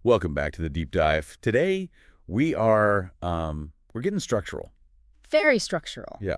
Welcome back to the deep dive. Today we are we're getting structural. Very structural. Yeah.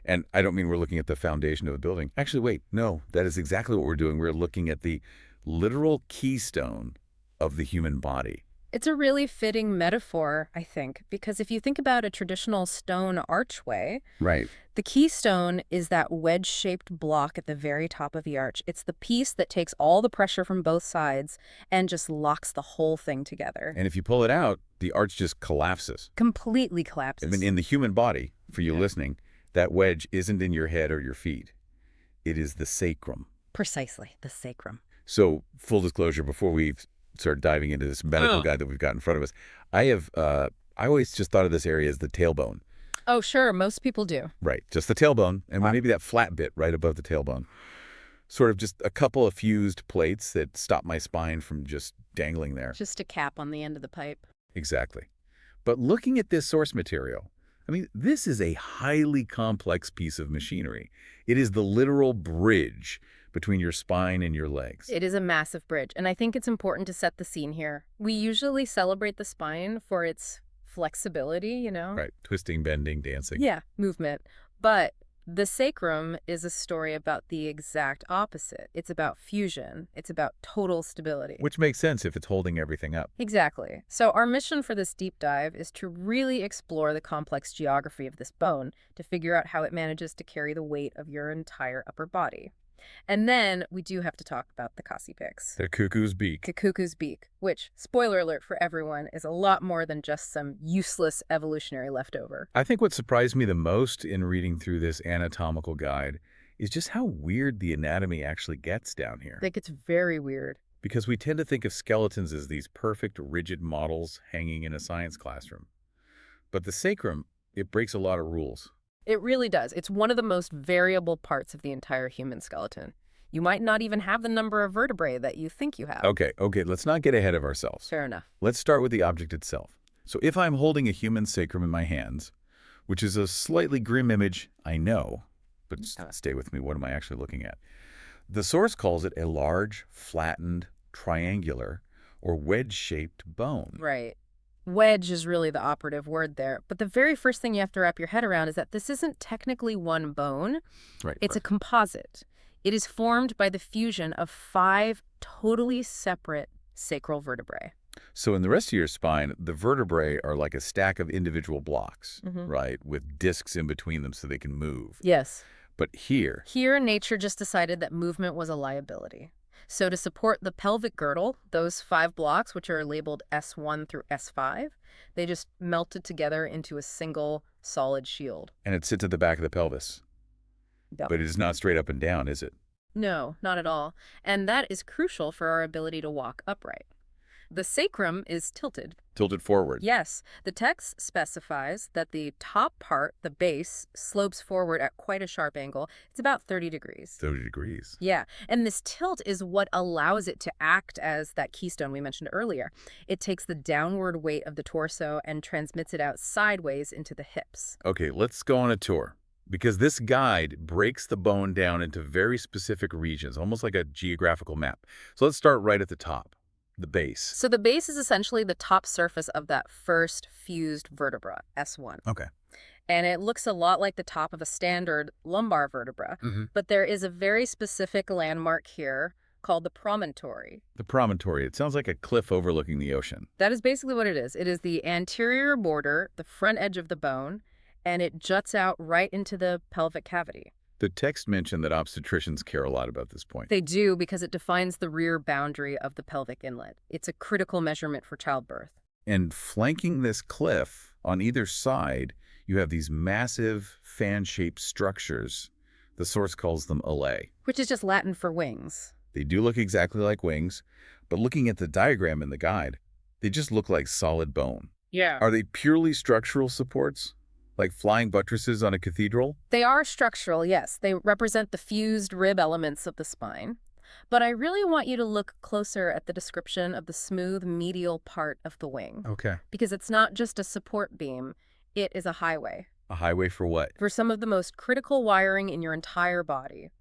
And I don't mean we're looking at the foundation of a building. Actually, wait, no, that is exactly what we're doing. We're looking at the literal keystone of the human body. It's a really fitting metaphor, I think, because if you think about a traditional stone archway, Right. the keystone is that wedge-shaped block at the very top of the arch. It's the piece that takes all the pressure from both sides and just locks the whole thing together. And if you pull it out, the arch just collapses. Completely I collapses. mean, in the human body, for you listening, that wedge isn't in your head or your feet. It is the sacrum. Precisely, the sacrum. So, full disclosure, before we start diving into this medical guide that we've got in front of us, I always just thought of this area as the tailbone. Oh, sure, most people do. Right, just the tailbone, and maybe that flat bit right above the tailbone. Sort of just a couple of fused plates that stop my spine from just dangling there. Just a cap on the end of the pipe. Exactly. But looking at this source material, I mean, this is a highly complex piece of machinery. It is the literal bridge between your spine and your legs. It is a massive bridge, and I think it's important to set the scene here. We usually celebrate the spine for its flexibility, you know? Right, twisting, bending, dancing. Yeah, movement. But the sacrum is a story about the exact opposite. It's about fusion. It's about total stability. Which makes sense if it's holding everything up. Exactly. So our mission for this deep dive is to really explore the complex geography of this bone to figure out how it manages to carry the weight of your entire upper body. And then we do have to talk about the coccyx. The cuckoo's beak. The cuckoo's beak, which, spoiler alert for everyone, is a lot more than just some useless evolutionary leftover. I think what surprised me the most in reading through this anatomical guide is just how weird the anatomy actually gets down here. Like, it's very weird. Because we tend to think of skeletons as these perfect, rigid models hanging in a science classroom. But the sacrum, it breaks a lot of rules. It really does. It's one of the most variable parts of the entire human skeleton. You might not even have the number of vertebrae that you think you have. Okay, let's not get ahead of ourselves. Fair enough. Let's start with the object itself. So if I'm holding a human sacrum in my hands, which is a slightly grim image, I know, but stay with me, what am I actually looking at? The source calls it a large, flattened, triangular, or wedge-shaped bone. Right. Wedge is really the operative word there. But the very first thing you have to wrap your head around is that this isn't technically one bone. Right. It's a composite. It is formed by the fusion of 5 totally separate sacral vertebrae. So in the rest of your spine, the vertebrae are like a stack of individual blocks, right, with discs in between them so they can move. Yes. But here, Nature just decided that movement was a liability. So to support the pelvic girdle, those 5 blocks, which are labeled S1 through S5, they just melted together into a single solid shield. and it sits at the back of the pelvis. Yep. But it is not straight up and down, is it? No, not at all. And that is crucial for our ability to walk upright. The sacrum is tilted. Tilted forward. Yes, the text specifies that the top part, the base, slopes forward at quite a sharp angle. It's about 30 degrees. 30 degrees. Yeah, and this tilt is what allows it to act as that keystone we mentioned earlier. It takes the downward weight of the torso and transmits it out sideways into the hips. Okay, let's go on a tour. Because this guide breaks the bone down into very specific regions, almost like a geographical map. So let's start right at the top, the base. So the base is essentially the top surface of that first fused vertebra, S1. Okay. And it looks a lot like the top of a standard lumbar vertebra. But there is a very specific landmark here called the promontory. The promontory. It sounds like a cliff overlooking the ocean. That is basically what it is. It is the anterior border, the front edge of the bone, and it juts out right into the pelvic cavity. The text mentioned that obstetricians care a lot about this point. They do because it defines the rear boundary of the pelvic inlet. It's a critical measurement for childbirth. And flanking this cliff, on either side, you have these massive fan-shaped structures. The source calls them alae. Which is just Latin for wings. They do look exactly like wings, but looking at the diagram in the guide, they just look like solid bone. Yeah. Are they purely structural supports? Like flying buttresses on a cathedral? They are structural, yes. They represent the fused rib elements of the spine. But I really want you to look closer at the description of the smooth medial part of the wing. Okay. Because it's not just a support beam, it is a highway. A highway for what? For some of the most critical wiring in your entire body.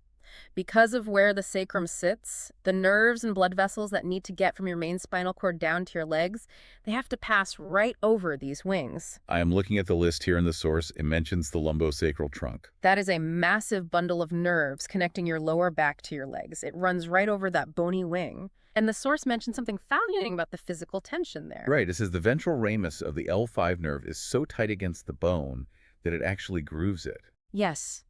Because of where the sacrum sits, the nerves and blood vessels that need to get from your main spinal cord down to your legs, they have to pass right over these wings. I am looking at the list here in the source. It mentions the lumbosacral trunk. That is a massive bundle of nerves connecting your lower back to your legs. It runs right over that bony wing. And the source mentioned something fascinating about the physical tension there. Right. It says the ventral ramus of the L5 nerve is so tight against the bone that it actually grooves it. Yes.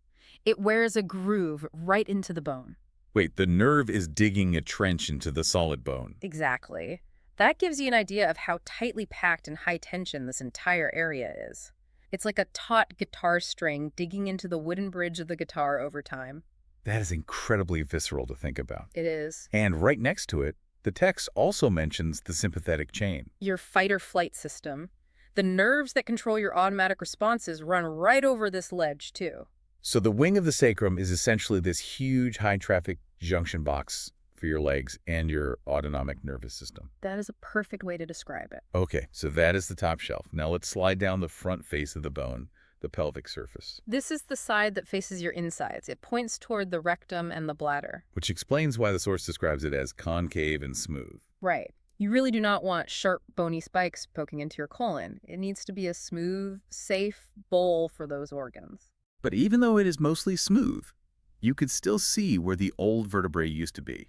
It wears a groove right into the bone. Wait, the nerve is digging a trench into the solid bone. Exactly. That gives you an idea of how tightly packed and high tension this entire area is. It's like a taut guitar string digging into the wooden bridge of the guitar over time. That is incredibly visceral to think about. It is. And right next to it, the text also mentions the sympathetic chain. Your fight-or-flight system. The nerves that control your automatic responses run right over this ledge, too. So the wing of the sacrum is essentially this huge high-traffic junction box for your legs and your autonomic nervous system. That is a perfect way to describe it. Okay, so that is the top shelf. Now let's slide down the front face of the bone, the pelvic surface. This is the side that faces your insides. It points toward the rectum and the bladder. Which explains why the source describes it as concave and smooth. Right. You really do not want sharp, bony spikes poking into your colon. It needs to be a smooth, safe bowl for those organs. But even though it is mostly smooth, you could still see where the old vertebrae used to be.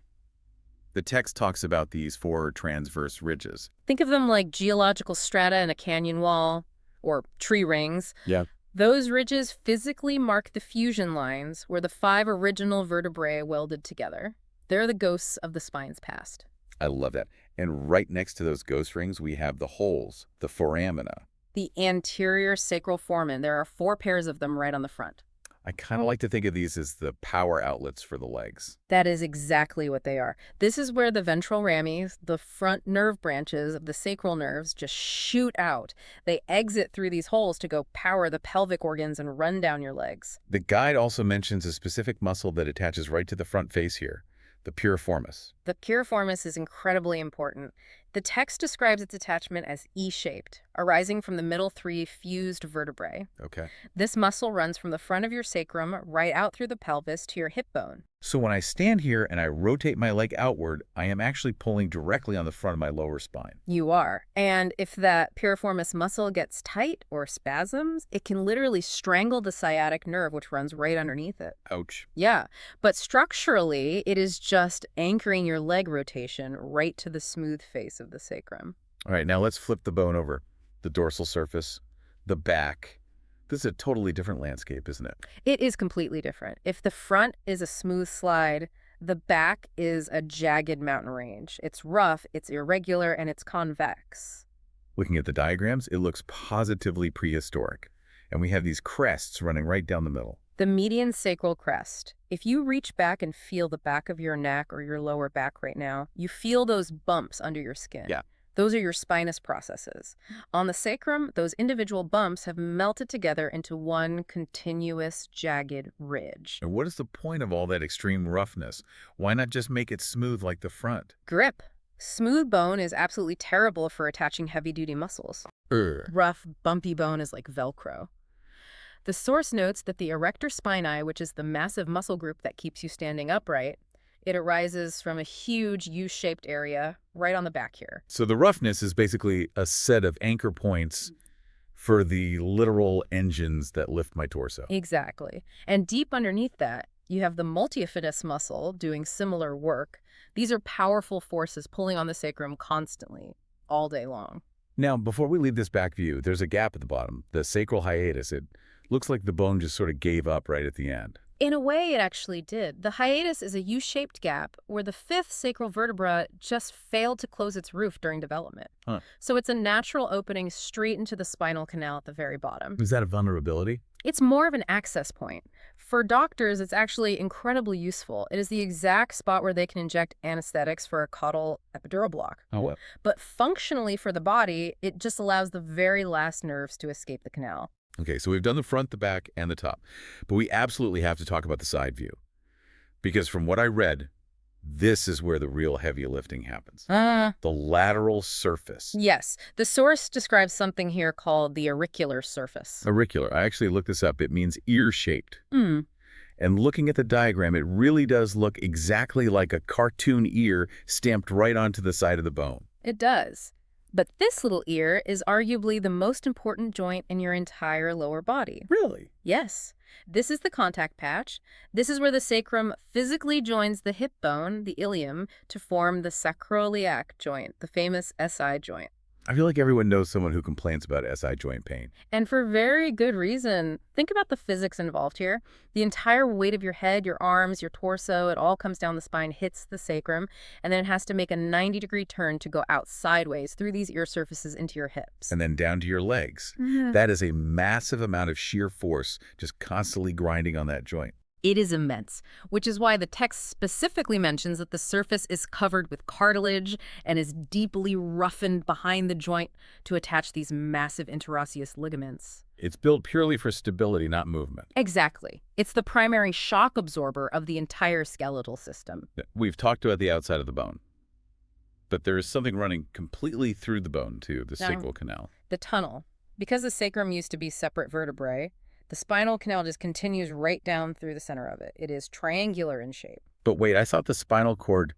The text talks about these four transverse ridges. Think of them like geological strata in a canyon wall, or tree rings. Yeah. Those ridges physically mark the fusion lines where the 5 original vertebrae welded together. They're the ghosts of the spine's past. I love that. And right next to those ghost rings, we have the holes, the foramina. The anterior sacral foramen. There are 4 pairs of them right on the front. I kind of like to think of these as the power outlets for the legs. That is exactly what they are. This is where the ventral rami, the front nerve branches of the sacral nerves, just shoot out. They exit through these holes to go power the pelvic organs and run down your legs. The guide also mentions a specific muscle that attaches right to the front face here, the piriformis. The piriformis is incredibly important. The text describes its attachment as E-shaped, arising from the middle 3 fused vertebrae. Okay. This muscle runs from the front of your sacrum right out through the pelvis to your hip bone. So when I stand here and I rotate my leg outward, I am actually pulling directly on the front of my lower spine. You are. And if that piriformis muscle gets tight or spasms, it can literally strangle the sciatic nerve, which runs right underneath it. Ouch. Yeah, but structurally, it is just anchoring your leg rotation right to the smooth face of the sacrum. All right, now let's flip the bone over. The dorsal surface, the back. This is a totally different landscape, isn't it? It is completely different. If the front is a smooth slide, the back is a jagged mountain range. It's rough, it's irregular, and it's convex. Looking at the diagrams, it looks positively prehistoric. And we have these crests running right down the middle. The median sacral crest. If you reach back and feel the back of your neck or your lower back right now, you feel those bumps under your skin. Yeah. Those are your spinous processes. On the sacrum, those individual bumps have melted together into one continuous, jagged ridge. And what is the point of all that extreme roughness? Why not just make it smooth like the front? Grip. Smooth bone is absolutely terrible for attaching heavy-duty muscles. Rough, bumpy bone is like Velcro. The source notes that the erector spinae, which is the massive muscle group that keeps you standing upright, it arises from a huge U-shaped area right on the back here. So the roughness is basically a set of anchor points for the literal engines that lift my torso. Exactly. And deep underneath that, you have the multifidus muscle doing similar work. These are powerful forces pulling on the sacrum constantly, all day long. Now, before we leave this back view, there's a gap at the bottom, the sacral hiatus. It looks like the bone just sort of gave up right at the end. In a way, it actually did. The hiatus is a U-shaped gap where the 5th sacral vertebra just failed to close its roof during development. Huh. So it's a natural opening straight into the spinal canal at the very bottom. Is that a vulnerability? It's more of an access point. For doctors, it's actually incredibly useful. It is the exact spot where they can inject anesthetics for a caudal epidural block. Oh, well. But functionally for the body, it just allows the very last nerves to escape the canal. Okay, so we've done the front, the back, and the top. But we absolutely have to talk about the side view. Because from what I read, this is where the real heavy lifting happens. The lateral surface. Yes. The source describes something here called the auricular surface. Auricular. I actually looked this up. It means ear-shaped. And And looking at the diagram, it really does look exactly like a cartoon ear stamped right onto the side of the bone. It does. But this little ear is arguably the most important joint in your entire lower body. Really? Yes. This is the contact patch. This is where the sacrum physically joins the hip bone, the ilium, to form the sacroiliac joint, the famous SI joint. I feel like everyone knows someone who complains about SI joint pain. And for very good reason. Think about the physics involved here. The entire weight of your head, your arms, your torso, it all comes down the spine, hits the sacrum, and then it has to make a 90-degree turn to go out sideways through these ear surfaces into your hips. And then down to your legs. Mhm. That is a massive amount of sheer force just constantly grinding on that joint. It is immense, which is why the text specifically mentions that the surface is covered with cartilage and is deeply roughened behind the joint to attach these massive interosseous ligaments. It's built purely for stability, not movement. Exactly. It's the primary shock absorber of the entire skeletal system. We've talked about the outside of the bone, but there is something running completely through the bone, too, the Now, sacral canal. the tunnel. Because the sacrum used to be separate vertebrae, the spinal canal just continues right down through the center of it. It is triangular in shape. But wait, I thought the spinal cord,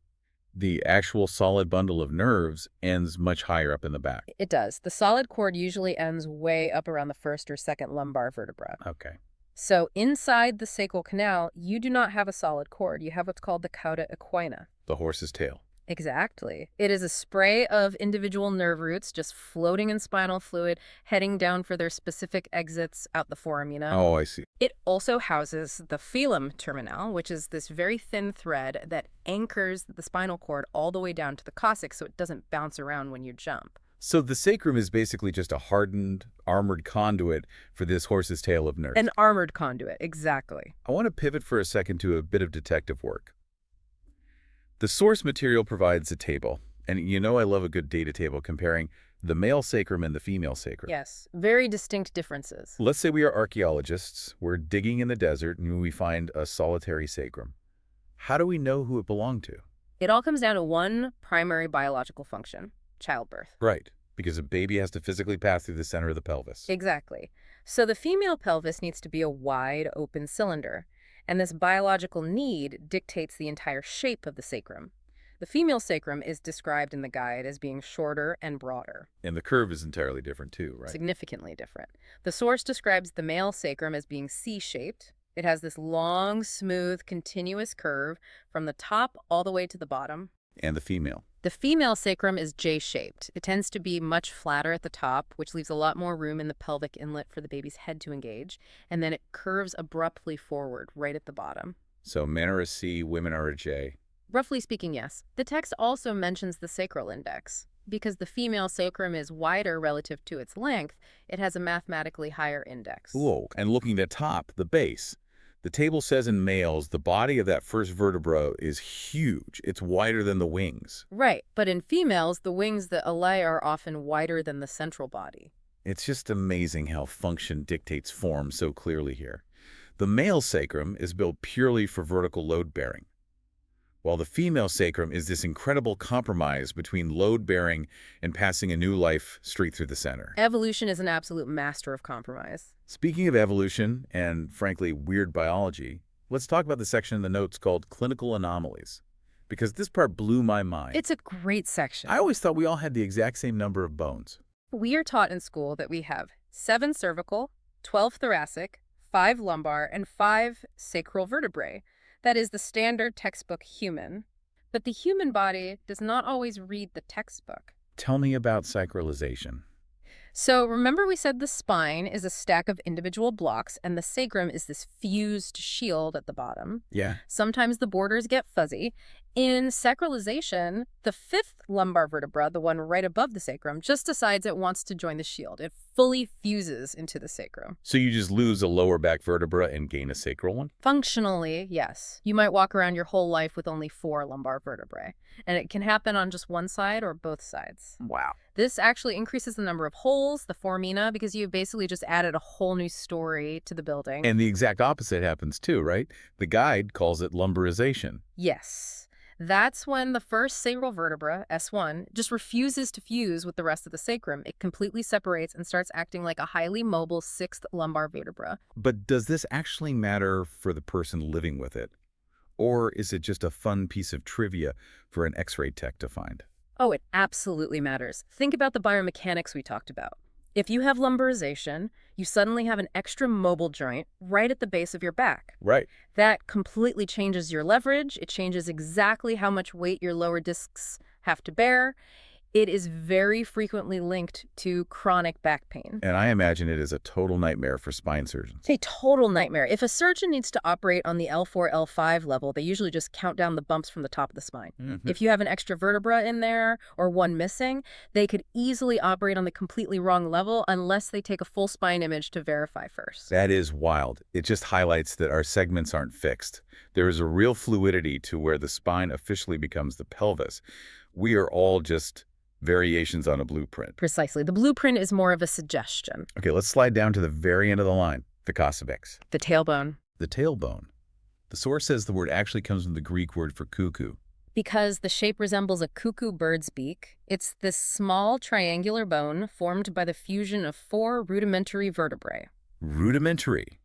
the actual solid bundle of nerves, ends much higher up in the back. It does. The solid cord usually ends way up around the first or second lumbar vertebra. Okay. So inside the sacral canal, you do not have a solid cord. You have what's called the cauda equina. The horse's tail. Exactly. It is a spray of individual nerve roots just floating in spinal fluid, heading down for their specific exits out the foramina. Oh, I see. It also houses the filum terminal, which is this very thin thread that anchors the spinal cord all the way down to the coccyx so it doesn't bounce around when you jump. So the sacrum is basically just a hardened, armored conduit for this horse's tail of nerves. An armored conduit, exactly. I want to pivot for a second to a bit of detective work. The source material provides a table, and you know I love a good data table comparing the male sacrum and the female sacrum. Yes, very distinct differences. Let's say we are archaeologists, we're digging in the desert, and we find a solitary sacrum. How do we know who it belonged to? It all comes down to one primary biological function: childbirth. Right, because a baby has to physically pass through the center of the pelvis. Exactly. So the female pelvis needs to be a wide, open cylinder, and this biological need dictates the entire shape of the sacrum. The female sacrum is described in the guide as being shorter and broader. And the curve is entirely different too, right? Significantly different. The source describes the male sacrum as being C-shaped. It has this long, smooth, continuous curve from the top all the way to the bottom. And the female. The female sacrum is J-shaped. It tends to be much flatter at the top, which leaves a lot more room in the pelvic inlet for the baby's head to engage, and then it curves abruptly forward right at the bottom. So men are a C, women are a J. Roughly speaking, yes. The text also mentions the sacral index. Because the female sacrum is wider relative to its length, it has a mathematically higher index. Whoa. And looking at the top, the base. The table says in males, the body of that first vertebra is huge. It's wider than the wings. Right, but in females, the wings that allay are often wider than the central body. It's just amazing how function dictates form so clearly here. The male sacrum is built purely for vertical load bearing, while the female sacrum is this incredible compromise between load-bearing and passing a new life straight through the center. Evolution is an absolute master of compromise. Speaking of evolution and, frankly, weird biology, let's talk about the section in the notes called Clinical Anomalies, because this part blew my mind. It's a great section. I always thought we all had the exact same number of bones. We are taught in school that we have 7 cervical, 12 thoracic, 5 lumbar, and 5 sacral vertebrae. That is the standard textbook human. But the human body does not always read the textbook. Tell me about sacralization. So remember we said the spine is a stack of individual blocks and the sacrum is this fused shield at the bottom. Yeah. Sometimes the borders get fuzzy. In sacralization, the 5th lumbar vertebra, the one right above the sacrum, just decides it wants to join the shield. It fully fuses into the sacrum. So you just lose a lower back vertebra and gain a sacral one? Functionally, yes. You might walk around your whole life with only 4 lumbar vertebrae, and it can happen on just one side or both sides. Wow. This actually increases the number of holes, the foramina, because you basically just added a whole new story to the building. And the exact opposite happens too, right? The guide calls it lumbarization. Yes. That's when the first sacral vertebra, S1, just refuses to fuse with the rest of the sacrum. It completely separates and starts acting like a highly mobile sixth lumbar vertebra. But does this actually matter for the person living with it? Or is it just a fun piece of trivia for an X-ray tech to find? Oh, it absolutely matters. Think about the biomechanics we talked about. If you have lumbarization, you suddenly have an extra mobile joint right at the base of your back. Right. That completely changes your leverage. It changes exactly how much weight your lower discs have to bear. It is very frequently linked to chronic back pain. And I imagine it is a total nightmare for spine surgeons. It's a total nightmare. If a surgeon needs to operate on the L4, L5 level, they usually just count down the bumps from the top of the spine. If you have an extra vertebra in there or one missing, they could easily operate on the completely wrong level unless they take a full spine image to verify first. That is wild. It just highlights that our segments aren't fixed. There is a real fluidity to where the spine officially becomes the pelvis. We are all just variations on a blueprint. Precisely. The blueprint is more of a suggestion. Okay, let's slide down to the very end of the line, the coccyx. The tailbone. The tailbone. The source says the word actually comes from the Greek word for cuckoo. Because the shape resembles a cuckoo bird's beak, it's this small triangular bone formed by the fusion of 4 rudimentary vertebrae. Rudimentary.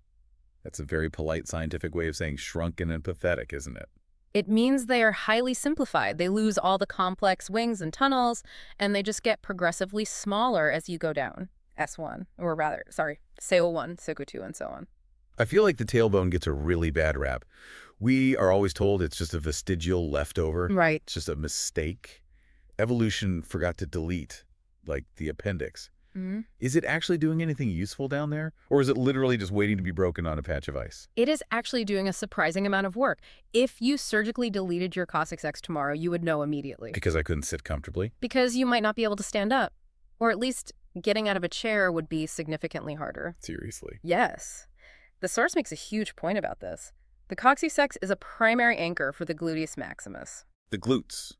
That's a very polite scientific way of saying shrunken and pathetic, isn't it? It means they are highly simplified. They lose all the complex wings and tunnels, and they just get progressively smaller as you go down. S1, or rather, sorry, SAO1, SAO2, and so on. I feel like the tailbone gets a really bad rap. We are always told it's just a vestigial leftover. Right. It's just a mistake. Evolution forgot to delete, like the appendix. Mm-hmm. Is it actually doing anything useful down there? Or is it literally just waiting to be broken on a patch of ice? It is actually doing a surprising amount of work. If you surgically deleted your coccyx tomorrow, you would know immediately. Because I couldn't sit comfortably? Because you might not be able to stand up. Or at least getting out of a chair would be significantly harder. Seriously. Yes. The source makes a huge point about this. The coccyx is a primary anchor for the gluteus maximus. The glutes.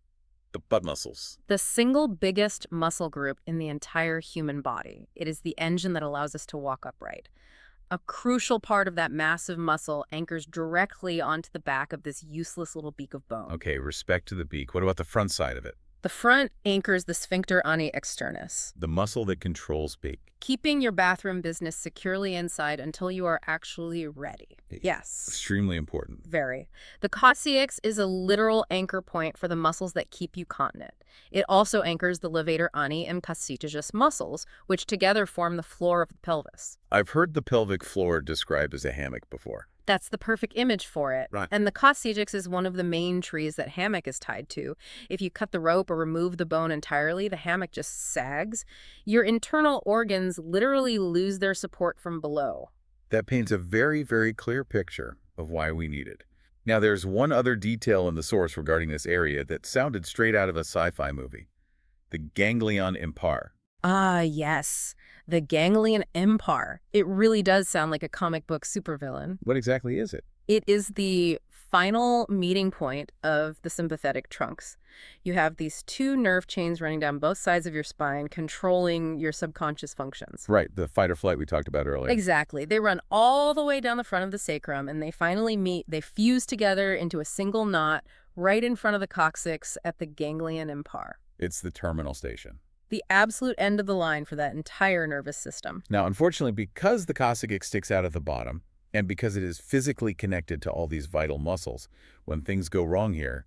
The butt muscles. The single biggest muscle group in the entire human body. It is the engine that allows us to walk upright. A crucial part of that massive muscle anchors directly onto the back of this useless little beak of bone. Okay, respect to the beak. What about the front side of it? The front anchors the sphincter ani externus, The muscle that controls beak. keeping your bathroom business securely inside until you are actually ready. Yes. Extremely important. Very. The coccyx is a literal anchor point for the muscles that keep you continent. It also anchors the levator ani and coccygeus muscles, which together form the floor of the pelvis. I've heard the pelvic floor described as a hammock before. That's the perfect image for it. Right. And the coccyx is one of the main trees that hammock is tied to. If you cut the rope or remove the bone entirely, the hammock just sags. Your internal organs literally lose their support from below. That paints a very, very clear picture of why we need it. Now, there's one other detail in the source regarding this area that sounded straight out of a sci-fi movie. The ganglion impar. Ah, yes. The ganglion impar. It really does sound like a comic book supervillain. What exactly is it? It is the final meeting point of the sympathetic trunks. You have these 2 nerve chains running down both sides of your spine, controlling your subconscious functions. Right, the fight or flight we talked about earlier. Exactly. They run all the way down the front of the sacrum, and they finally meet. They fuse together into a single knot right in front of the coccyx at the ganglion impar. It's the terminal station. The absolute end of the line for that entire nervous system. Now, unfortunately, because the coccyx sticks out at the bottom, and because it is physically connected to all these vital muscles, when things go wrong here,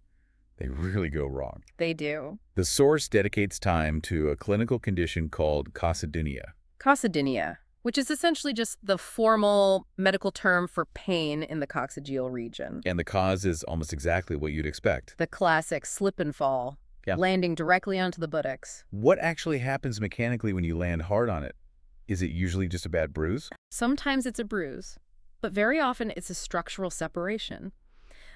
they really go wrong. They do. The source dedicates time to a clinical condition called coccydynia. Coccydynia, which is essentially just the formal medical term for pain in the coccygeal region. And the cause is almost exactly what you'd expect. The classic slip and fall, landing directly onto the buttocks. What actually happens mechanically when you land hard on it? Is it usually just a bad bruise? Sometimes it's a bruise, but very often it's a structural separation.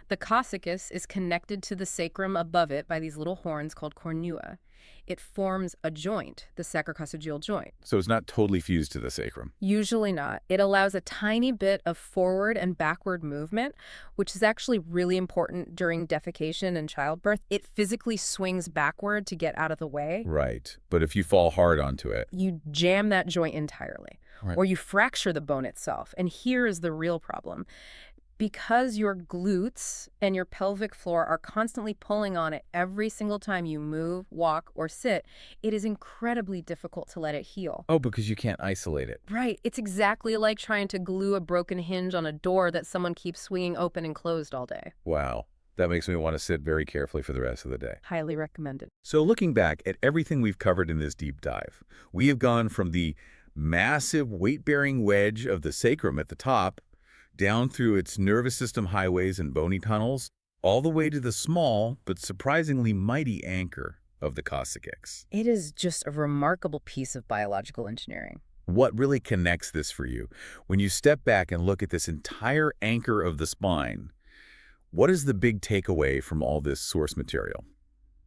The coccyx is connected to the sacrum above it by these little horns called cornua. It forms a joint, the sacrococcygeal joint. So it's not totally fused to the sacrum. Usually not. It allows a tiny bit of forward and backward movement, which is actually really important during defecation and childbirth. It physically swings backward to get out of the way. Right. But if you fall hard onto it, You jam that joint entirely, Right. or you fracture the bone itself. And here is the real problem. Because your glutes and your pelvic floor are constantly pulling on it every single time you move, walk, or sit, it is incredibly difficult to let it heal. Oh, because you can't isolate it. Right. It's exactly like trying to glue a broken hinge on a door that someone keeps swinging open and closed all day. Wow. That makes me want to sit very carefully for the rest of the day. Highly recommended. So looking back at everything we've covered in this deep dive, we have gone from the massive weight-bearing wedge of the sacrum at the top, down through its nervous system highways and bony tunnels, all the way to the small but surprisingly mighty anchor of the coccyx. It is just a remarkable piece of biological engineering. What really connects this for you? When you step back and look at this entire anchor of the spine, what is the big takeaway from all this source material?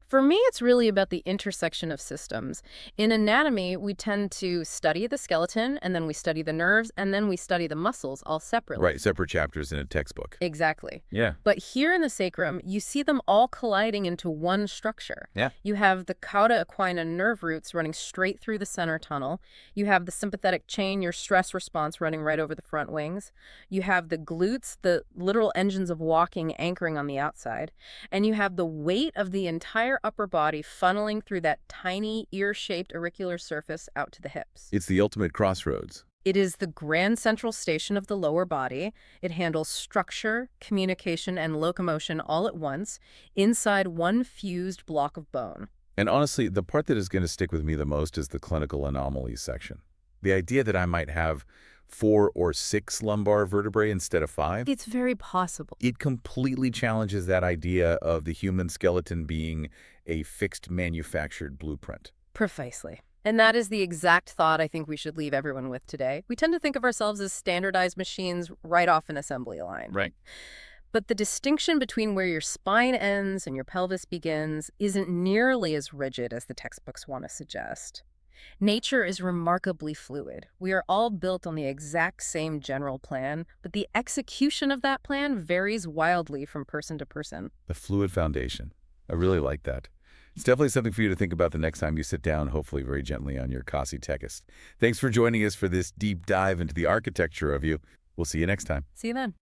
For me, it's really about the intersection of systems. In anatomy, we tend to study the skeleton, and then we study the nerves, and then we study the muscles all separately. Right, separate chapters in a textbook. Exactly. Yeah. But here in the sacrum, you see them all colliding into one structure. Yeah. You have the cauda equina nerve roots running straight through the center tunnel. You have the sympathetic chain, your stress response, running right over the front wings. You have the glutes, the literal engines of walking, anchoring on the outside. And you have the weight of the entire upper body funneling through that tiny ear-shaped auricular surface out to the hips. It's the ultimate crossroads. It is the grand central station of the lower body. It handles structure, communication, and locomotion all at once inside one fused block of bone. And honestly, the part that is going to stick with me the most is the clinical anomalies section. The idea that I might have 4 or 6 lumbar vertebrae instead of 5. It's very possible. It completely challenges that idea of the human skeleton being a fixed manufactured blueprint. Precisely. And that is the exact thought I think we should leave everyone with today. We tend to think of ourselves as standardized machines right off an assembly line. Right. But the distinction between where your spine ends and your pelvis begins isn't nearly as rigid as the textbooks want to suggest. Nature is remarkably fluid. We are all built on the exact same general plan, but the execution of that plan varies wildly from person to person. The fluid foundation. I really like that. It's definitely something for you to think about the next time you sit down, hopefully very gently, on your coccyx. Thanks for joining us for this deep dive into the architecture of you. We'll see you next time. See you then.